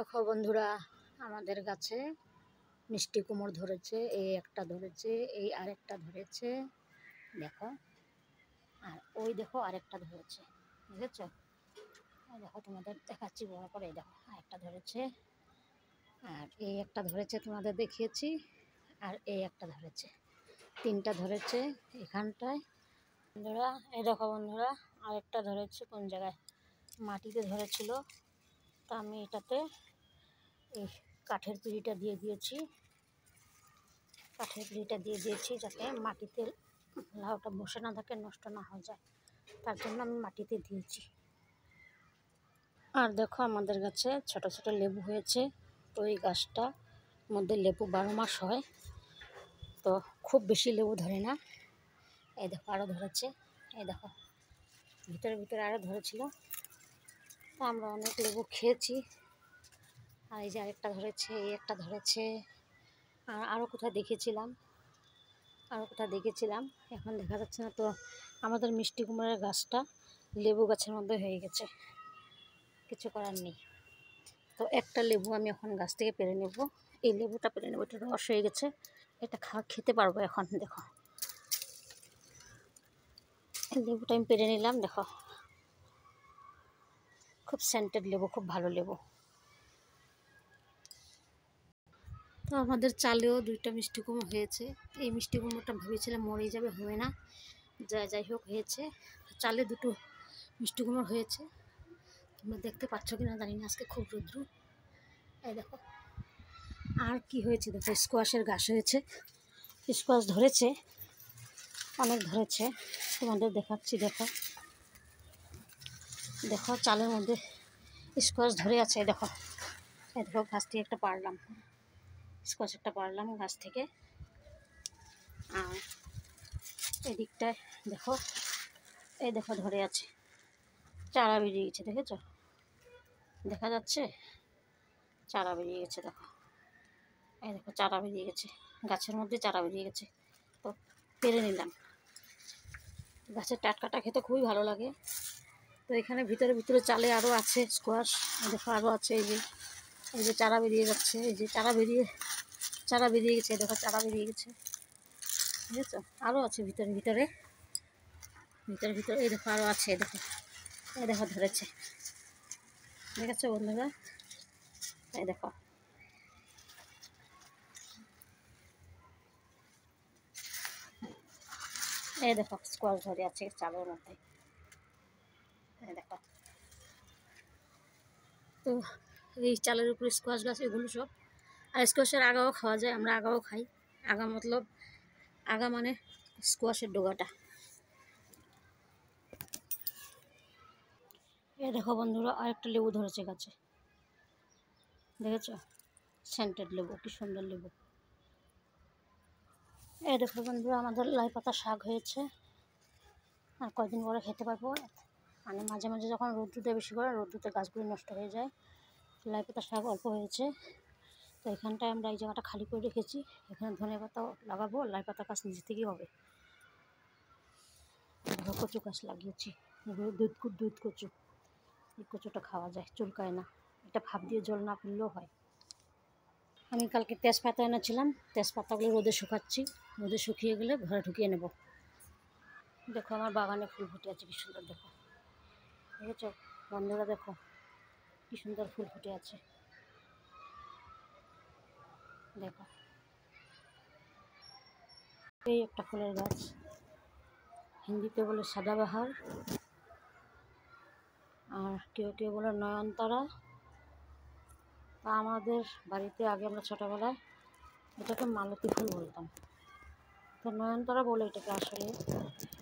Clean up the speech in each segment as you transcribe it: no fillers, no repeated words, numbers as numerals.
দেখো বন্ধুরা, আমাদের গাছে মিষ্টি কুমড় ধরেছে। এই একটা ধরেছে, এই আরেকটা ধরেছে, দেখো। আর ওই দেখো আরেকটা ধরেছে, বুঝেছো? দেখো তোমাদের দেখাচ্ছি বড় করে। এই দেখো আরেকটা ধরেছে, আর এই একটা ধরেছে, তোমাদের দেখিয়েছি। আর এই একটা ধরেছে, তিনটা ধরেছে এখানটায় বন্ধুরা। এই দেখো বন্ধুরা, আরেকটা ধরেছে কোন জায়গায়, মাটিতে ধরেছিল। তো আমি এটাতে এই কাঠের পিঁড়িটা দিয়ে দিয়েছি, যাতে মাটিতে লাউটা বসে না থাকে, নষ্ট না হয়ে যায়, তার জন্য আমি মাটিতে দিয়েছি। আর দেখো আমাদের গাছে ছোট ছোট লেবু হয়েছে। তো এই গাছটার মধ্যে লেবু 12 মাস হয়, তো খুব বেশি লেবু ধরে না। এই দেখো আরও ধরেছে, এই দেখো ভিতরে ভিতরে আরও ধরেছিল। তো আমরা অনেক লেবু খেয়েছি। আর এই যে আরেকটা ধরেছে, এই একটা ধরেছে। আর আরও কোথায় দেখেছিলাম, এখন দেখা যাচ্ছে না। তো আমাদের মিষ্টি কুমড়ার গাছটা লেবু গাছের মধ্যে হয়ে গেছে, কিছু করার নেই। তো একটা লেবু আমি এখন গাছ থেকে পেরে নেব। এই লেবুটা পেরে নেবো, এটা রস হয়ে গেছে, এটা খেতে পারবো এখন। দেখো এই লেবুটা আমি পেরে নিলাম, দেখো খুব সেন্টেড লেবু, খুব ভালো লেবু। তো আমাদের চালেও 2টা মিষ্টি কুমড়ো হয়েছে। এই মিষ্টি কুমড়োটা ভেবেছিলাম মরে যাবে, হবে না, যাই হোক হয়েছে। চালে 2টো মিষ্টি কুমড়ো হয়েছে। তোমরা দেখতে পাচ্ছ কিনা জানি না, আজকে খুব রৌদ্র। এই দেখো আর কি হয়েছে, দেখো স্কোয়াশের গাছ হয়েছে, স্কোয়াশ ধরেছে, অনেক ধরেছে। তোমাদের দেখাচ্ছি, দেখো দেখো চালের মধ্যে স্কোয়াশ ধরে আছে। দেখো এই দেখো গাছ থেকে একটা পারলাম, স্কোয়াশ একটা পারলাম গাছ থেকে। আর এদিকটায় দেখো, এই দেখো ধরে আছে, চারা বেরিয়ে গেছে, দেখেছো? দেখা যাচ্ছে চারা বেরিয়ে গেছে, দেখো এই দেখো চারা বেরিয়ে গেছে, গাছের মধ্যে চারা বেরিয়ে গেছে। তো পেরে নিলাম। গাছের টাটকাটা খেতে খুবই ভালো লাগে। তো এখানে ভিতরে ভিতরে চালে আরও আছে স্কোয়াশ, দেখো আরও আছে। এই যে চারা বেরিয়ে যাচ্ছে, এই যে চারা বেরিয়ে গেছে, দেখো চারা বেরিয়ে গেছে, বুঝেছো? আরও আছে ভিতরে ভিতরে। এই দেখো আরও আছে, এই দেখো ধরেছে, দেখেছো বন্ধুরা? এই দেখো স্কোয়াশ ধরে আছে চালের মধ্যে, এই দেখো। তো এই চালের উপরে স্কোয়াশ গাছ, এগুলো সব। আর স্কোয়াশের আগাও খাওয়া যায়, আমরা আগাও খাই। আগা মতলব, আগা মানে স্কোয়াশের ডোগাটা। এই দেখো বন্ধুরা, আরেকটা লেবু ধরেছে গাছে, দেখেছো? সেন্টেড লেবু, কি সুন্দর লেবু। এই দেখো বন্ধুরা, আমাদের লাই পাতা শাক হয়েছে। আর কয়দিন পরে খেতে পারবো। মানে মাঝে মাঝে যখন রোদ্দুতে বেশি করে, রোদ্দুতে গাছগুলো নষ্ট হয়ে যায়। লাই পাতা শাক অল্প হয়েছে। তো এখানটায় আমরা এই জায়গাটা খালি করে রেখেছি, এখানে ধনে পাতা লাগাবো, লাই পাতা গাছ নিজে থেকেই হবে। কচু গাছ লাগিয়েছি, দুধ কচু। এই কচুটা খাওয়া যায়, চুলকায় না, এটা ভাপ দিয়ে জল না পড়লেও হয়। আমি কালকে তেজপাতা এনেছিলাম, তেজপাতাগুলো রোদে শুকাচ্ছি, রোদে শুকিয়ে গেলে ঘরে ঢুকিয়ে নেব। দেখো আমার বাগানে ফুল ফুটে আছে, কি সুন্দর, দেখো দেখেছো বন্ধুরা? দেখো কি সুন্দর ফুল ফুটে আছে, দেখো। এই একটা ফুলের গাছ, হিন্দিতে বলে সাদাবাহার, আর কেউ কেউ বলে নয়নতারা। আমাদের বাড়িতে আগে আমরা ছোটোবেলায় এটাকে মালতী ফুল বলতাম। তো নয়নতারা বলে এটাকে আসলে,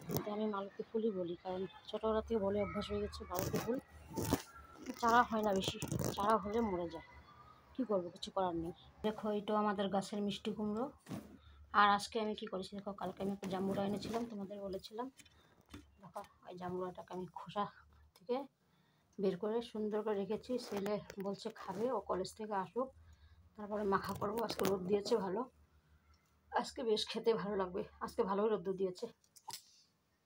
কিন্তু আমি মালতী ফুলই বলি, কারণ ছোটোবেলা থেকে বলে অভ্যাস হয়ে গেছে মালতী ফুল। চারা হয় না বেশি, চারা হলে মরে যায়, কী করবো, কিছু করার নেই। দেখো এটাও আমাদের গাছের মিষ্টি কুমড়ো। আর আজকে আমি কি করেছি দেখো, কালকে আমি একটা জামুড়া এনেছিলাম, তোমাদের বলেছিলাম। দেখো ওই জামুড়াটাকে আমি খোসা থেকে বের করে সুন্দর করে রেখেছি। ছেলে বলছে খাবে, ও কলেজ থেকে আসুক, তারপরে মাখা করবো। আজকে রোদ দিয়েছে ভালো, আজকে বেশ খেতে ভালো লাগবে, আজকে ভালোই রোদ্দুর দিয়েছে।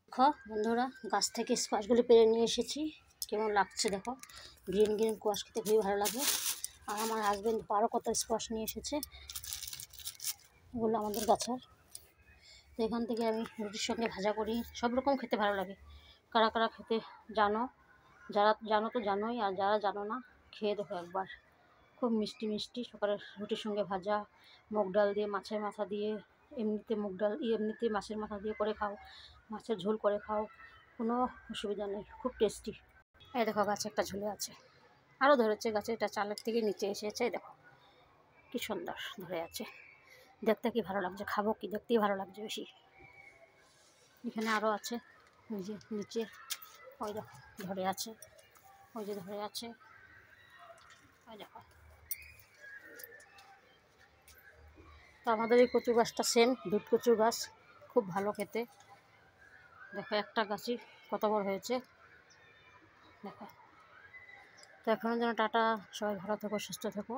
দেখো বন্ধুরা, গাছ থেকে স্কোয়াশগুলি পেরে নিয়ে এসেছি, কেমন লাগছে দেখো, গ্রিন গ্রিন স্কোয়াশ খেতে খুবই ভালো লাগে। আর আমার হাজবেন্ড আরও কত স্কোয়াশ নিয়ে এসেছে, এগুলো আমাদের গাছের। তো এখান থেকে আমি রুটির সঙ্গে ভাজা করি, সব রকম খেতে ভালো লাগে। কারা কারা খেতে জানো, যারা জানো তো জানোই, আর যারা জানো না খেয়ে দেখো একবার। খুব মিষ্টি মিষ্টি, সকালে রুটির সঙ্গে ভাজা, মুগ ডাল দিয়ে, মাছের মাথা দিয়ে, এমনিতে মুগ ডাল এমনিতে মাছের মাথা দিয়ে করে খাও, মাছের ঝোল করে খাও, কোনো অসুবিধা নেই, খুব টেস্টি। এই দেখো গাছে একটা ঝুলে আছে, আরও ধরেছে গাছে, এটা চালের থেকে নিচে এসেছে, দেখো কি সুন্দর ধরে আছে, দেখতে কি ভালো লাগছে, খাবো কি, দেখতেই ভালো লাগছে বেশি। এখানে আরও আছে, ওই যে নিচে, ওই দেখো ধরে আছে, ওই যে ধরে আছে, ওই দেখো। তো আমাদের এই কচু গাছটা সেম দুধ কচু গাছ, খুব ভালো খেতে। দেখো একটা গাছই কত বড় হয়েছে, দেখো। তো এখনের জন্য টাটা, সবাই ভালো থেকো, সুস্থ থেকো।